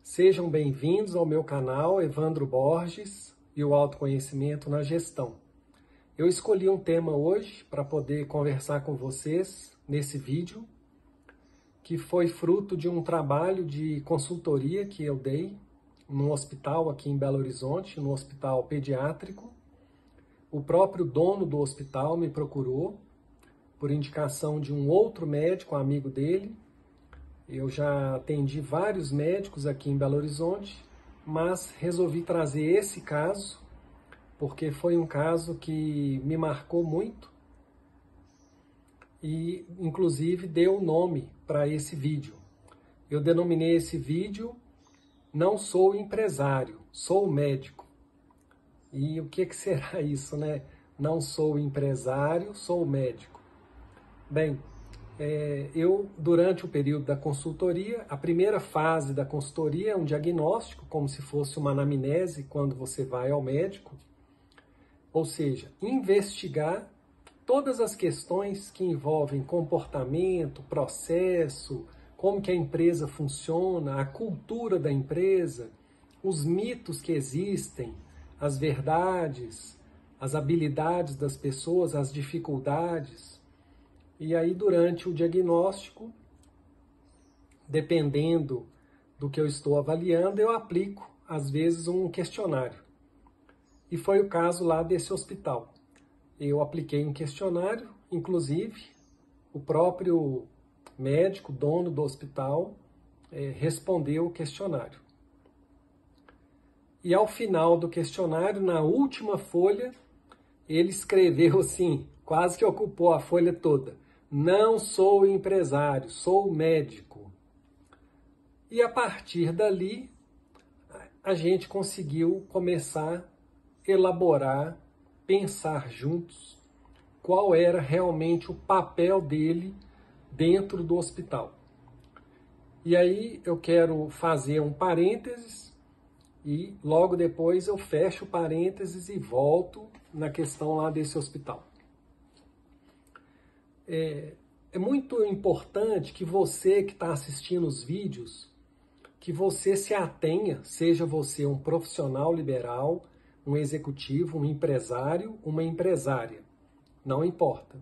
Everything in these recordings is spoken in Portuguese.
Sejam bem-vindos ao meu canal Evandro Borges e o autoconhecimento na gestão. Eu escolhi um tema hoje para poder conversar com vocês nesse vídeo, que foi fruto de um trabalho de consultoria que eu dei num hospital aqui em Belo Horizonte, no hospital pediátrico. O próprio dono do hospital me procurou por indicação de um outro médico, amigo dele. Eu já atendi vários médicos aqui em Belo Horizonte, mas resolvi trazer esse caso, porque foi um caso que me marcou muito e, inclusive, deu nome para esse vídeo. Eu denominei esse vídeo Não Sou Empresário, Sou Médico. E o que será isso, né? Não sou empresário, sou médico. Bem, eu, durante o período da consultoria, a primeira fase da consultoria é um diagnóstico, como se fosse uma anamnese quando você vai ao médico, ou seja, investigar todas as questões que envolvem comportamento, processo, como que a empresa funciona, a cultura da empresa, os mitos que existem, as verdades, as habilidades das pessoas, as dificuldades. E aí, durante o diagnóstico, dependendo do que eu estou avaliando, eu aplico, às vezes, um questionário. E foi o caso lá desse hospital. Eu apliquei um questionário, inclusive, o próprio médico, dono do hospital, respondeu o questionário. E ao final do questionário, na última folha, ele escreveu assim, quase que ocupou a folha toda: não sou empresário, sou médico. E a partir dali, a gente conseguiu começar a elaborar, pensar juntos qual era realmente o papel dele dentro do hospital. E aí eu quero fazer um parênteses e logo depois eu fecho o parênteses e volto na questão lá desse hospital. É muito importante que você que está assistindo os vídeos, que você se atenha, seja você um profissional liberal, um executivo, um empresário, uma empresária. Não importa.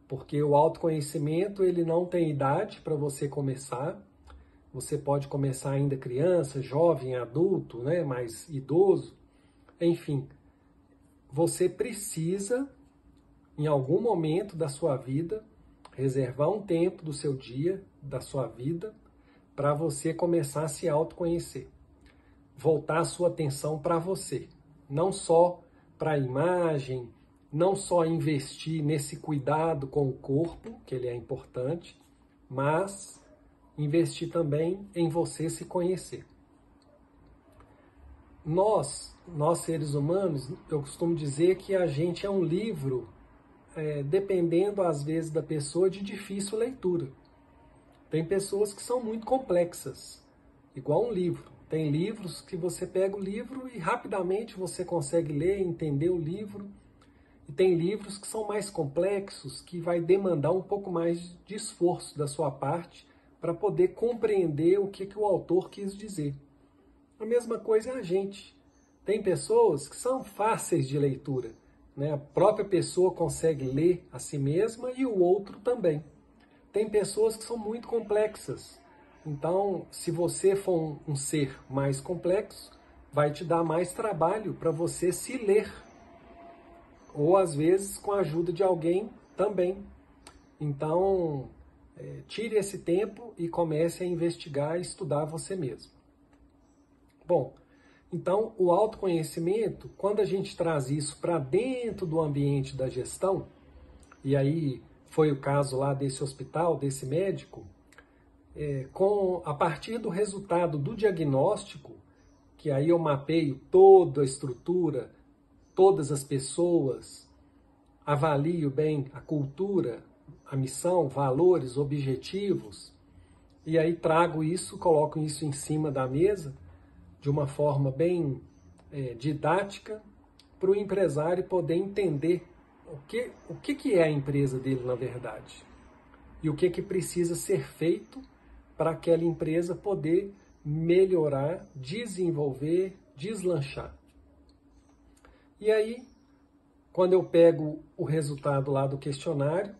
Porque o autoconhecimento, ele não tem idade para você começar. Você pode começar ainda criança, jovem, adulto, né, mais idoso. Enfim, você precisa, em algum momento da sua vida, reservar um tempo do seu dia, da sua vida, para você começar a se autoconhecer. Voltar a sua atenção para você. Não só para a imagem, não só investir nesse cuidado com o corpo, que ele é importante, mas investir também em você se conhecer. Nós seres humanos, eu costumo dizer que a gente é um livro, dependendo às vezes da pessoa, de difícil leitura. Tem pessoas que são muito complexas, igual um livro. Tem livros que você pega o livro e rapidamente você consegue ler, entender o livro. E tem livros que são mais complexos, que vai demandar um pouco mais de esforço da sua parte para poder compreender o que o autor quis dizer. A mesma coisa é a gente. Tem pessoas que são fáceis de leitura, né? A própria pessoa consegue ler a si mesma e o outro também. Tem pessoas que são muito complexas. Então, se você for um ser mais complexo, vai te dar mais trabalho para você se ler. Ou, às vezes, com a ajuda de alguém também. Então, tire esse tempo e comece a investigar e estudar você mesmo. Bom, então, o autoconhecimento, quando a gente traz isso para dentro do ambiente da gestão, e aí foi o caso lá desse hospital, desse médico, a partir do resultado do diagnóstico, que aí eu mapeio toda a estrutura, todas as pessoas, avalio bem a cultura, a missão, valores, objetivos, e aí trago isso, coloco isso em cima da mesa, de uma forma bem didática, para o empresário poder entender o que é a empresa dele na verdade, e o que precisa ser feito para aquela empresa poder melhorar, desenvolver, deslanchar. E aí, quando eu pego o resultado lá do questionário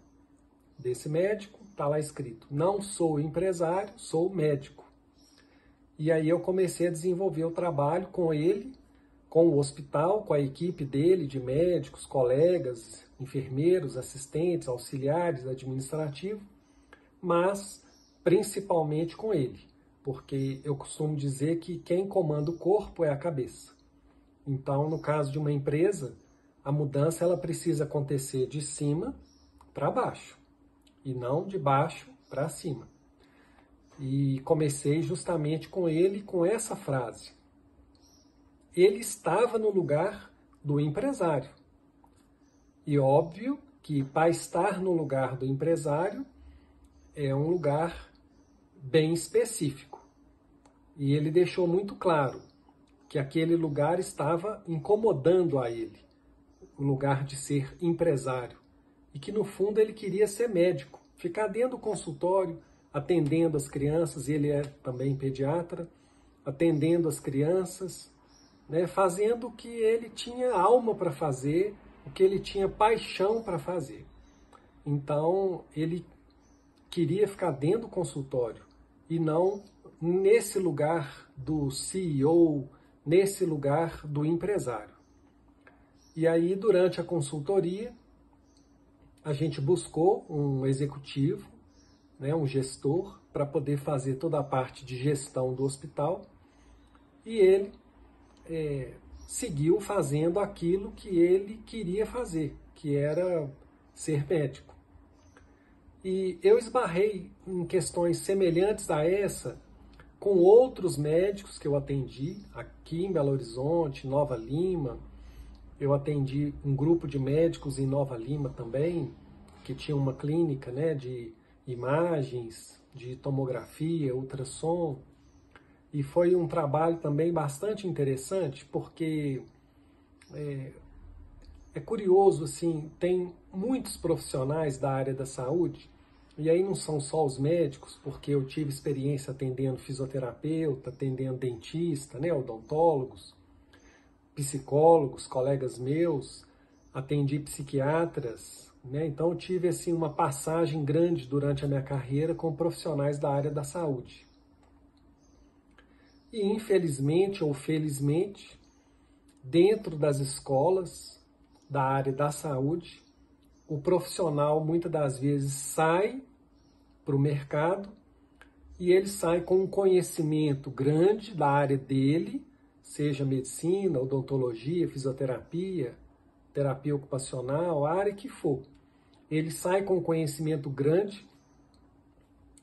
desse médico, está lá escrito: não sou empresário, sou médico. E aí eu comecei a desenvolver o trabalho com ele, com o hospital, com a equipe dele, de médicos, colegas, enfermeiros, assistentes, auxiliares, administrativos, mas principalmente com ele, porque eu costumo dizer que quem comanda o corpo é a cabeça. Então, no caso de uma empresa, a mudança ela precisa acontecer de cima para baixo e não de baixo para cima. E comecei justamente com ele, com essa frase. Ele estava no lugar do empresário. E óbvio que para estar no lugar do empresário é um lugar bem específico. E ele deixou muito claro que aquele lugar estava incomodando a ele, o lugar de ser empresário. E que no fundo ele queria ser médico, ficar dentro do consultório, atendendo as crianças, ele é também pediatra, atendendo as crianças, né, fazendo o que ele tinha alma para fazer, o que ele tinha paixão para fazer. Então, ele queria ficar dentro do consultório e não nesse lugar do CEO, nesse lugar do empresário. E aí, durante a consultoria, a gente buscou um executivo, né, um gestor, para poder fazer toda a parte de gestão do hospital, e ele seguiu fazendo aquilo que ele queria fazer, que era ser médico. E eu esbarrei em questões semelhantes a essa com outros médicos que eu atendi aqui em Belo Horizonte, Nova Lima. Eu atendi um grupo de médicos em Nova Lima também, que tinha uma clínica, né, de imagens, de tomografia, ultrassom. E foi um trabalho também bastante interessante, porque é curioso, assim, tem muitos profissionais da área da saúde, e aí não são só os médicos, porque eu tive experiência atendendo fisioterapeuta, atendendo dentista, né, odontólogos, psicólogos, colegas meus, atendi psiquiatras, né, então eu tive assim, uma passagem grande durante a minha carreira com profissionais da área da saúde. E infelizmente ou felizmente, dentro das escolas da área da saúde, o profissional muitas das vezes sai para o mercado e ele sai com um conhecimento grande da área dele, seja medicina, odontologia, fisioterapia, terapia ocupacional, a área que for. Ele sai com conhecimento grande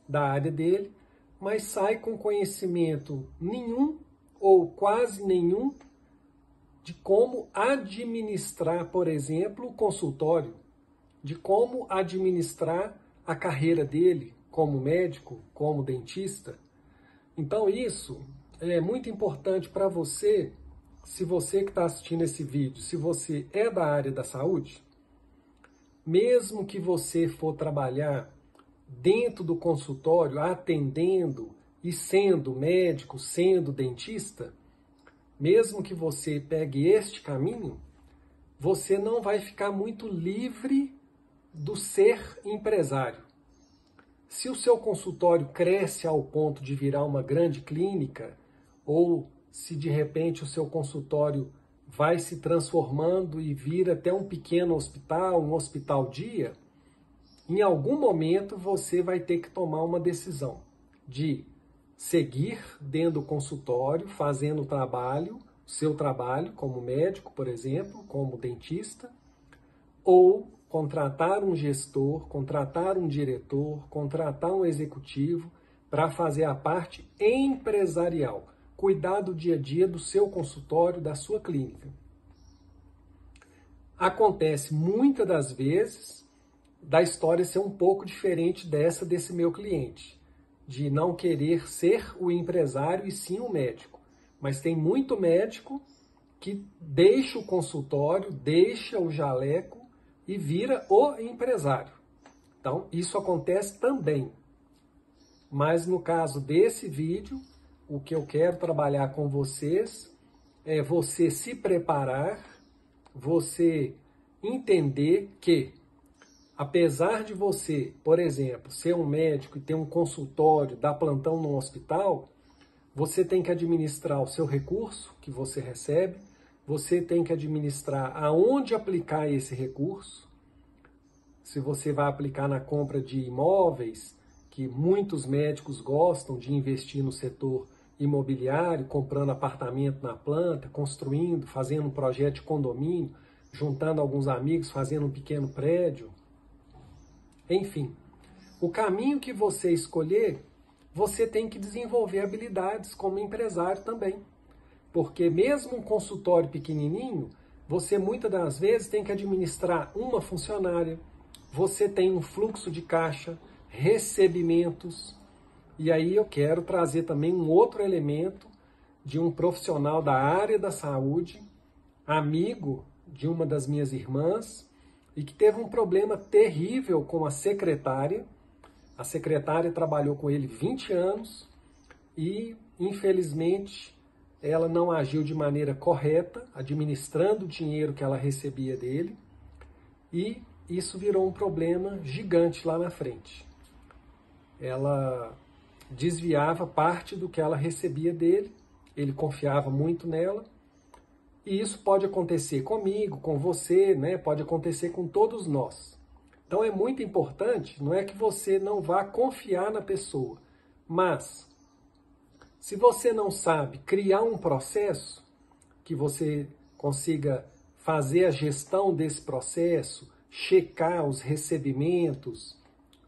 da área dele, mas sai com conhecimento nenhum ou quase nenhum de como administrar, por exemplo, o consultório, de como administrar a carreira dele como médico, como dentista. Então isso é muito importante para você, se você que está assistindo esse vídeo, se você é da área da saúde, mesmo que você for trabalhar dentro do consultório, atendendo e sendo médico, sendo dentista, mesmo que você pegue este caminho, você não vai ficar muito livre do ser empresário. Se o seu consultório cresce ao ponto de virar uma grande clínica, ou se de repente o seu consultório vai se transformando e vira até um pequeno hospital, um hospital-dia, em algum momento você vai ter que tomar uma decisão de seguir dentro do consultório, fazendo o seu trabalho como médico, por exemplo, como dentista, ou contratar um gestor, contratar um diretor, contratar um executivo para fazer a parte empresarial, cuidar do dia a dia do seu consultório, da sua clínica. Acontece muitas das vezes da história ser um pouco diferente desse meu cliente, de não querer ser o empresário e sim o médico. Mas tem muito médico que deixa o consultório, deixa o jaleco e vira o empresário. Então, isso acontece também. Mas no caso desse vídeo, o que eu quero trabalhar com vocês é você se preparar, você entender que, apesar de você, por exemplo, ser um médico e ter um consultório, dar plantão no hospital, você tem que administrar o seu recurso que você recebe, você tem que administrar aonde aplicar esse recurso. Se você vai aplicar na compra de imóveis, que muitos médicos gostam de investir no setor imobiliário, comprando apartamento na planta, construindo, fazendo um projeto de condomínio, juntando alguns amigos, fazendo um pequeno prédio. Enfim, o caminho que você escolher, você tem que desenvolver habilidades como empresário também. Porque mesmo um consultório pequenininho, você muitas das vezes tem que administrar uma funcionária, você tem um fluxo de caixa, recebimentos. E aí eu quero trazer também um outro elemento de um profissional da área da saúde, amigo de uma das minhas irmãs, e que teve um problema terrível com a secretária. A secretária trabalhou com ele 20 anos e, infelizmente, ela não agiu de maneira correta, administrando o dinheiro que ela recebia dele, e isso virou um problema gigante lá na frente. Ela desviava parte do que ela recebia dele, ele confiava muito nela, e isso pode acontecer comigo, com você, né? Pode acontecer com todos nós. Então é muito importante, não é que você não vá confiar na pessoa, mas se você não sabe criar um processo que você consiga fazer a gestão desse processo, checar os recebimentos,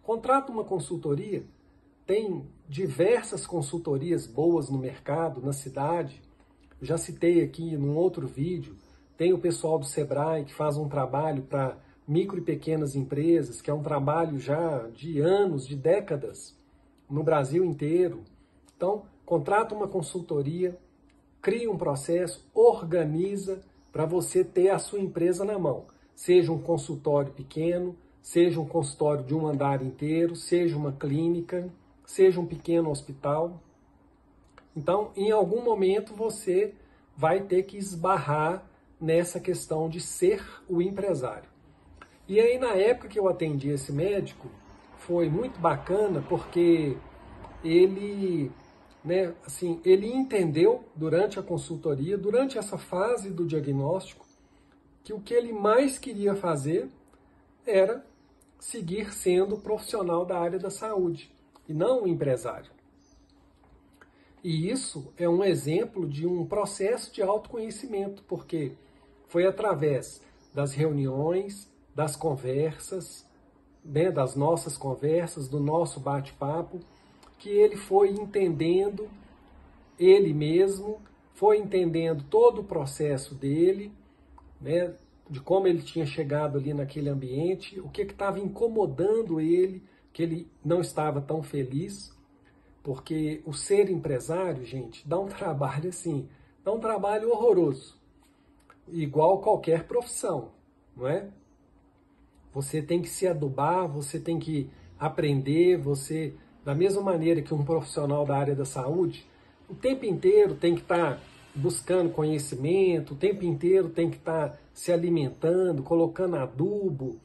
contrata uma consultoria. Tem diversas consultorias boas no mercado, na cidade. Eu já citei aqui num outro vídeo. Tem o pessoal do Sebrae que faz um trabalho para micro e pequenas empresas, que é um trabalho já de anos, de décadas, no Brasil inteiro. Então, contrata uma consultoria, cria um processo, organiza para você ter a sua empresa na mão. Seja um consultório pequeno, seja um consultório de um andar inteiro, seja uma clínica, seja um pequeno hospital. Então, em algum momento, você vai ter que esbarrar nessa questão de ser o empresário. E aí, na época que eu atendi esse médico, foi muito bacana porque ele, né, assim, ele entendeu durante a consultoria, durante essa fase do diagnóstico, que o que ele mais queria fazer era seguir sendo profissional da área da saúde e não um empresário. E isso é um exemplo de um processo de autoconhecimento, porque foi através das reuniões, das conversas, né, das nossas conversas, do nosso bate-papo, que ele foi entendendo ele mesmo, foi entendendo todo o processo dele, né, de como ele tinha chegado ali naquele ambiente, o que estava incomodando ele, que ele não estava tão feliz, porque o ser empresário, gente, dá um trabalho assim, dá um trabalho horroroso, igual qualquer profissão, não é? Você tem que se adubar, você tem que aprender, você, da mesma maneira que um profissional da área da saúde, o tempo inteiro tem que estar buscando conhecimento, o tempo inteiro tem que estar se alimentando, colocando adubo,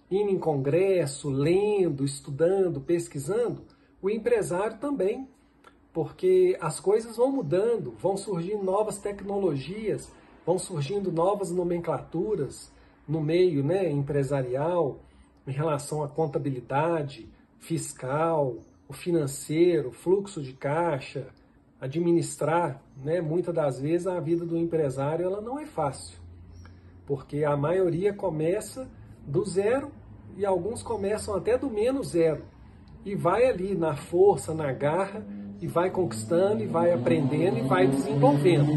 indo em congresso, lendo, estudando, pesquisando. O empresário também, porque as coisas vão mudando, vão surgindo novas tecnologias, vão surgindo novas nomenclaturas no meio, né, empresarial, em relação à contabilidade, fiscal, o financeiro, fluxo de caixa, administrar, né, muitas das vezes a vida do empresário ela não é fácil, porque a maioria começa do zero e alguns começam até do menos zero e vai ali na força, na garra e vai conquistando e vai aprendendo e vai desenvolvendo.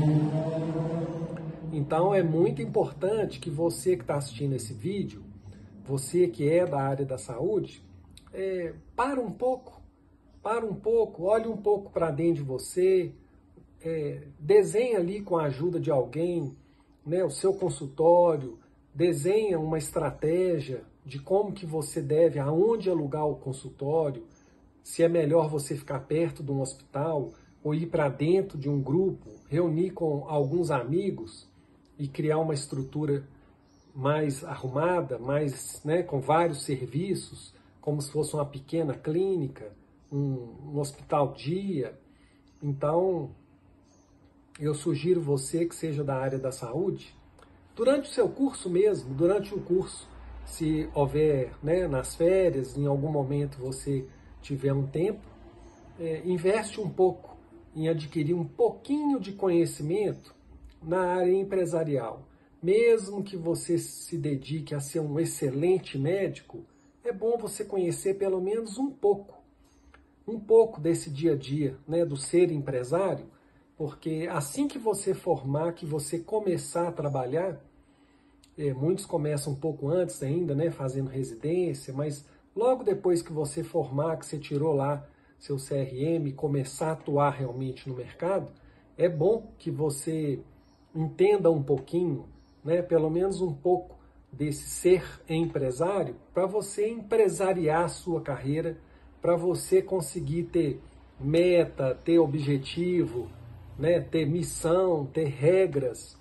Então é muito importante que você que está assistindo esse vídeo, você que é da área da saúde, para um pouco, olhe um pouco para dentro de você, desenhe ali com a ajuda de alguém, né, o seu consultório, desenha uma estratégia de como que você deve, aonde alugar o consultório, se é melhor você ficar perto de um hospital, ou ir para dentro de um grupo, reunir com alguns amigos e criar uma estrutura mais arrumada, mais, né, com vários serviços, como se fosse uma pequena clínica, um hospital dia. Então, eu sugiro você que seja da área da saúde, durante o seu curso mesmo, durante o curso, se houver, né, nas férias, em algum momento você tiver um tempo, investe um pouco em adquirir um pouquinho de conhecimento na área empresarial. Mesmo que você se dedique a ser um excelente médico, é bom você conhecer pelo menos um pouco desse dia a dia, né, do ser empresário, porque assim que você formar, que você começar a trabalhar, muitos começam um pouco antes ainda, né, fazendo residência, mas logo depois que você formar, que você tirou lá seu CRM, começar a atuar realmente no mercado, é bom que você entenda um pouquinho, né, pelo menos um pouco desse ser empresário, para você empresariar a sua carreira, para você conseguir ter meta, ter objetivo, né, ter missão, ter regras,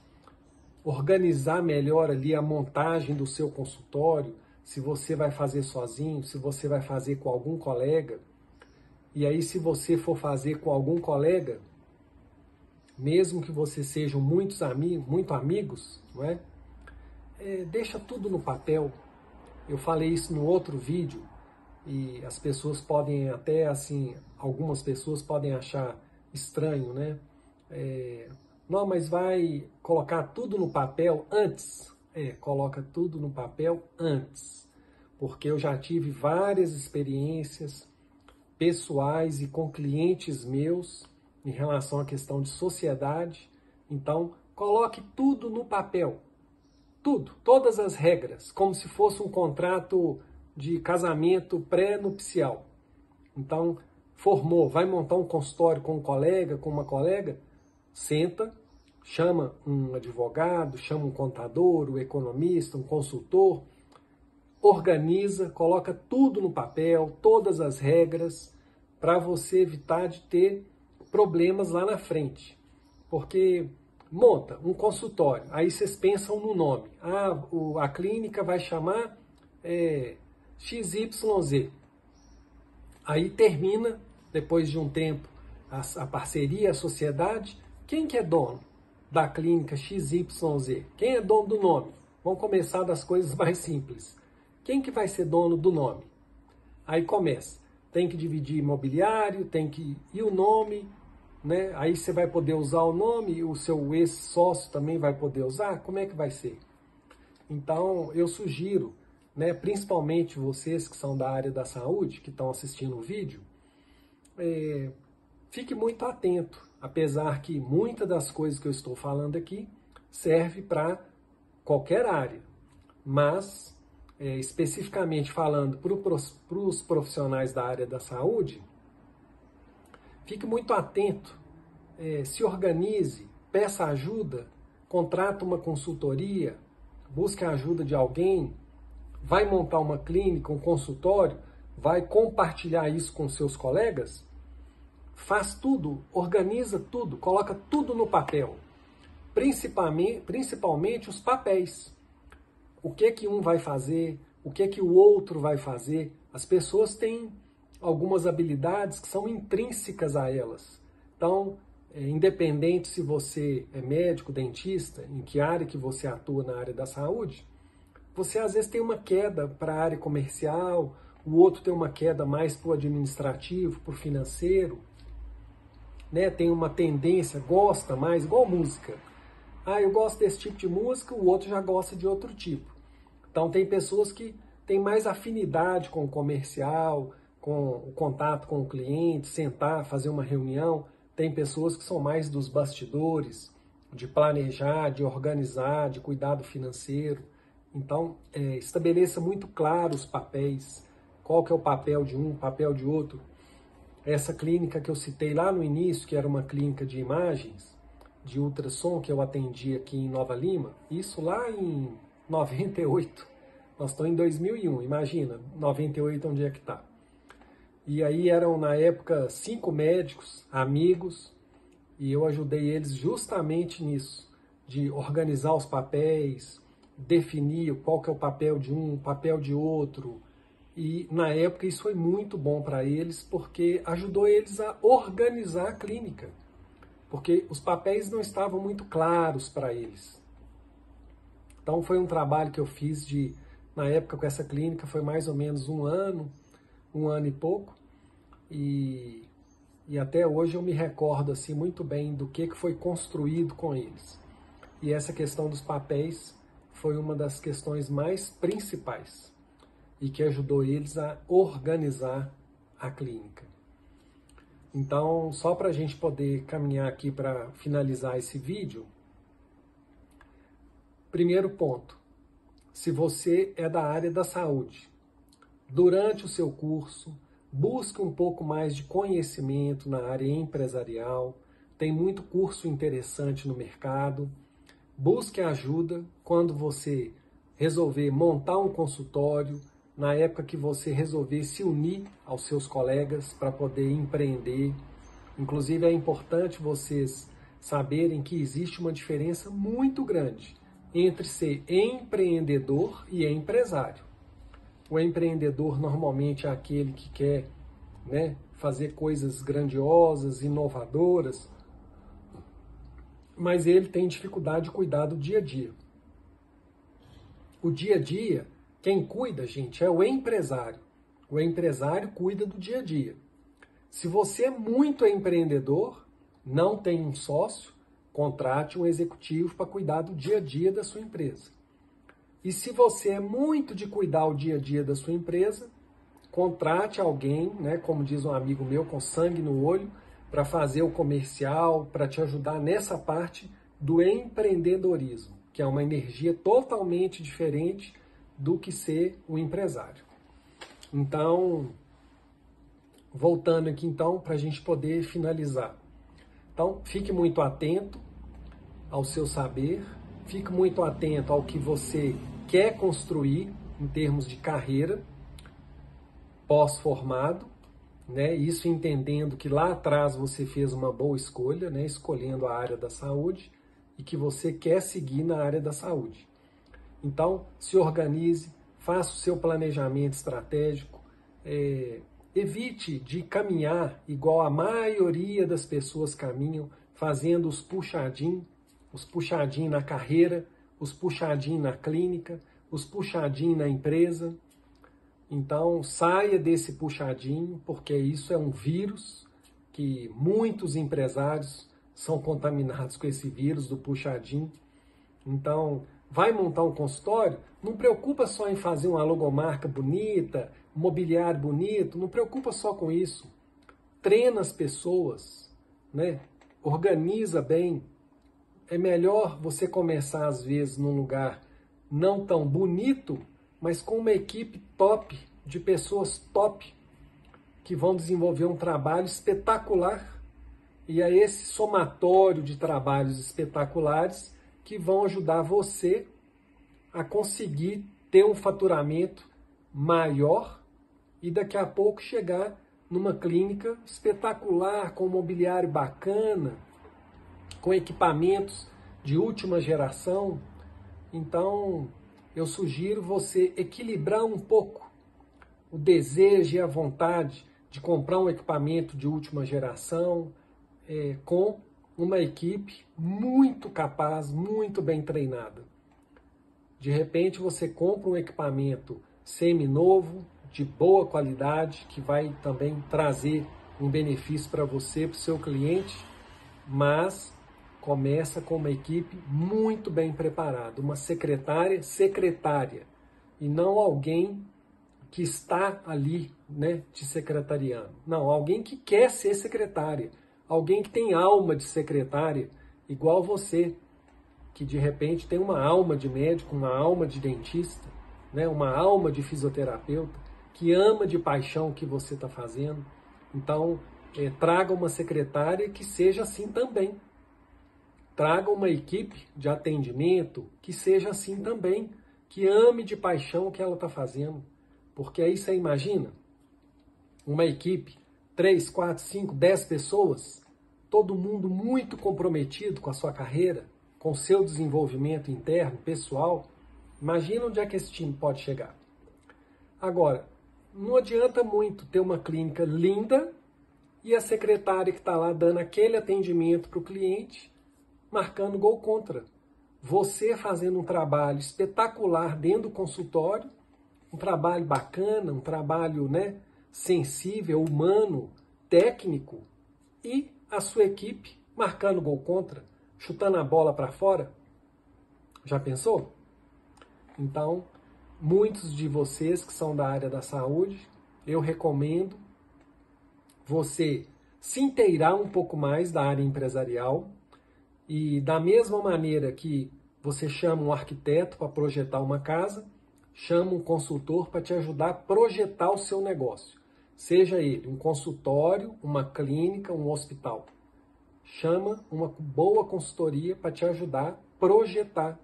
organizar melhor ali a montagem do seu consultório, se você vai fazer sozinho, se você vai fazer com algum colega. E aí, se você for fazer com algum colega, mesmo que vocês sejam muito amigos, não é? Deixa tudo no papel. Eu falei isso no outro vídeo e as pessoas podem até, assim, algumas pessoas podem achar estranho, né? Não, mas vai colocar tudo no papel antes? Coloca tudo no papel antes, porque eu já tive várias experiências pessoais e com clientes meus em relação à questão de sociedade. Então, coloque tudo no papel. Tudo, todas as regras, como se fosse um contrato de casamento pré-nupcial. Então, formou, vai montar um consultório com um colega, com uma colega, senta, chama um advogado, chama um contador, um economista, um consultor, organiza, coloca tudo no papel, todas as regras, para você evitar de ter problemas lá na frente. Porque monta um consultório, aí vocês pensam no nome. A clínica vai chamar XYZ. Aí termina, depois de um tempo, a parceria, a sociedade. Quem que é dono da clínica XYZ? Quem é dono do nome? Vamos começar das coisas mais simples. Quem que vai ser dono do nome? Aí começa. Tem que dividir imobiliário, e o nome, né? Aí você vai poder usar o nome, o seu ex-sócio também vai poder usar? Como é que vai ser? Então, eu sugiro, né, principalmente vocês que são da área da saúde, que estão assistindo o vídeo, fique muito atento, apesar que muitas das coisas que eu estou falando aqui serve para qualquer área, mas especificamente falando para os profissionais da área da saúde, fique muito atento, se organize, peça ajuda, contrata uma consultoria, busque a ajuda de alguém, vai montar uma clínica, um consultório, vai compartilhar isso com seus colegas, faz tudo, organiza tudo, coloca tudo no papel, principalmente os papéis. O que um vai fazer, o que o outro vai fazer. As pessoas têm algumas habilidades que são intrínsecas a elas. Então, independente se você é médico, dentista, em que área que você atua na área da saúde, você às vezes tem uma queda para a área comercial, o outro tem uma queda mais para o administrativo, para o financeiro, né? Tem uma tendência, gosta mais, igual música. Eu gosto desse tipo de música, o outro já gosta de outro tipo. Então, tem pessoas que têm mais afinidade com o comercial, com o contato com o cliente, sentar, fazer uma reunião. Tem pessoas que são mais dos bastidores, de planejar, de organizar, de cuidar do financeiro. Então, estabeleça muito claro os papéis, qual que é o papel de um, papel de outro. Essa clínica que eu citei lá no início, que era uma clínica de imagens, de ultrassom, que eu atendi aqui em Nova Lima, isso lá em 98, nós estamos em 2001, imagina, 98 onde é que está. E aí eram, na época, 5 médicos, amigos, E eu ajudei eles justamente nisso, de organizar os papéis, definir qual que é o papel de um, o papel de outro. E na época isso foi muito bom para eles, porque ajudou eles a organizar a clínica. Porque os papéis não estavam muito claros para eles. Então foi um trabalho que eu fiz na época com essa clínica, foi mais ou menos um ano e pouco. E até hoje eu me recordo assim muito bem do que foi construído com eles. E essa questão dos papéis foi uma das questões mais principais e que ajudou eles a organizar a clínica. Então, só para a gente poder caminhar aqui para finalizar esse vídeo, primeiro ponto, se você é da área da saúde, durante o seu curso, busque um pouco mais de conhecimento na área empresarial, tem muito curso interessante no mercado, busque ajuda quando você resolver montar um consultório, na época que você resolver se unir aos seus colegas para poder empreender. Inclusive é importante vocês saberem que existe uma diferença muito grande entre ser empreendedor e empresário. O empreendedor normalmente é aquele que quer, né, fazer coisas grandiosas, inovadoras, mas ele tem dificuldade de cuidar do dia a dia. O dia a dia, quem cuida, gente, é o empresário. O empresário cuida do dia a dia. Se você é muito empreendedor, não tem um sócio, contrate um executivo para cuidar do dia a dia da sua empresa. E se você é muito de cuidar o dia a dia da sua empresa, contrate alguém, né, como diz um amigo meu, com sangue no olho, para fazer o comercial, para te ajudar nessa parte do empreendedorismo, que é uma energia totalmente diferente do que ser um empresário. Então, voltando aqui então, para a gente poder finalizar. Então, fique muito atento ao seu saber, fique muito atento ao que você quer construir em termos de carreira pós-formado, né? Isso entendendo que lá atrás você fez uma boa escolha, né? Escolhendo a área da saúde e que você quer seguir na área da saúde. Então, se organize, faça o seu planejamento estratégico, evite de caminhar igual a maioria das pessoas caminham, fazendo os puxadinhos na carreira, os puxadinhos na clínica, os puxadinhos na empresa. Então, saia desse puxadinho, porque isso é um vírus que muitos empresários são contaminados com esse vírus do puxadinho. Então, vai montar um consultório, não preocupa só em fazer uma logomarca bonita, um mobiliário bonito, não preocupa só com isso. Treina as pessoas, né? Organiza bem. É melhor você começar, às vezes, num lugar não tão bonito, mas com uma equipe top, de pessoas top, que vão desenvolver um trabalho espetacular. E é esse somatório de trabalhos espetaculares que vão ajudar você a conseguir ter um faturamento maior e daqui a pouco chegar numa clínica espetacular, com mobiliário bacana, com equipamentos de última geração. Então, eu sugiro você equilibrar um pouco o desejo e a vontade de comprar um equipamento de última geração com uma equipe muito capaz, muito bem treinada. De repente você compra um equipamento semi-novo, de boa qualidade, que vai também trazer um benefício para você, para o seu cliente, mas começa com uma equipe muito bem preparada, uma secretária, e não alguém que está ali, né, te secretariando. Não, alguém que quer ser secretária, alguém que tem alma de secretária, igual você, que de repente tem uma alma de médico, uma alma de dentista, né, uma alma de fisioterapeuta, que ama de paixão o que você está fazendo. Então, traga uma secretária que seja assim também. Traga uma equipe de atendimento que seja assim também, que ame de paixão o que ela está fazendo. Porque aí você imagina uma equipe, 3, 4, 5, 10 pessoas, todo mundo muito comprometido com a sua carreira, com o seu desenvolvimento interno, pessoal, imagina onde é que esse time pode chegar. Agora, não adianta muito ter uma clínica linda e a secretária que está lá dando aquele atendimento para o cliente, marcando gol contra. Você fazendo um trabalho espetacular dentro do consultório, um trabalho bacana, um trabalho, né, sensível, humano, técnico, e a sua equipe marcando gol contra, chutando a bola para fora. Já pensou? Então, muitos de vocês que são da área da saúde, eu recomendo você se inteirar um pouco mais da área empresarial e da mesma maneira que você chama um arquiteto para projetar uma casa, chama um consultor para te ajudar a projetar o seu negócio. Seja ele um consultório, uma clínica, um hospital. Chama uma boa consultoria para te ajudar a projetar.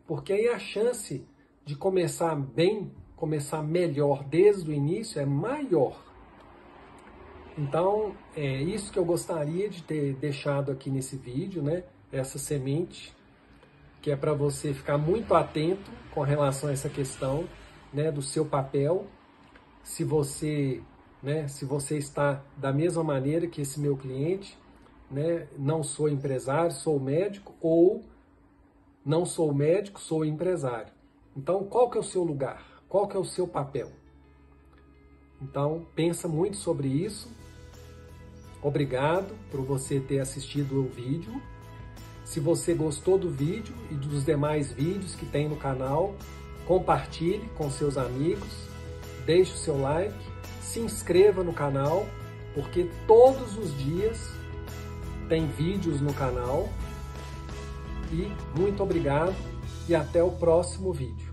Porque aí a chance de começar bem, começar melhor desde o início é maior. Então, é isso que eu gostaria de ter deixado aqui nesse vídeo, né? Essa semente, que é para você ficar muito atento com relação a essa questão, né, do seu papel. Se você está da mesma maneira que esse meu cliente, né, não sou empresário, sou médico, ou não sou médico, sou empresário. Então, qual que é o seu lugar? Qual que é o seu papel? Então, pensa muito sobre isso. Obrigado por você ter assistido o vídeo. Se você gostou do vídeo e dos demais vídeos que tem no canal, compartilhe com seus amigos, deixe o seu like, se inscreva no canal, porque todos os dias tem vídeos no canal. E muito obrigado e até o próximo vídeo.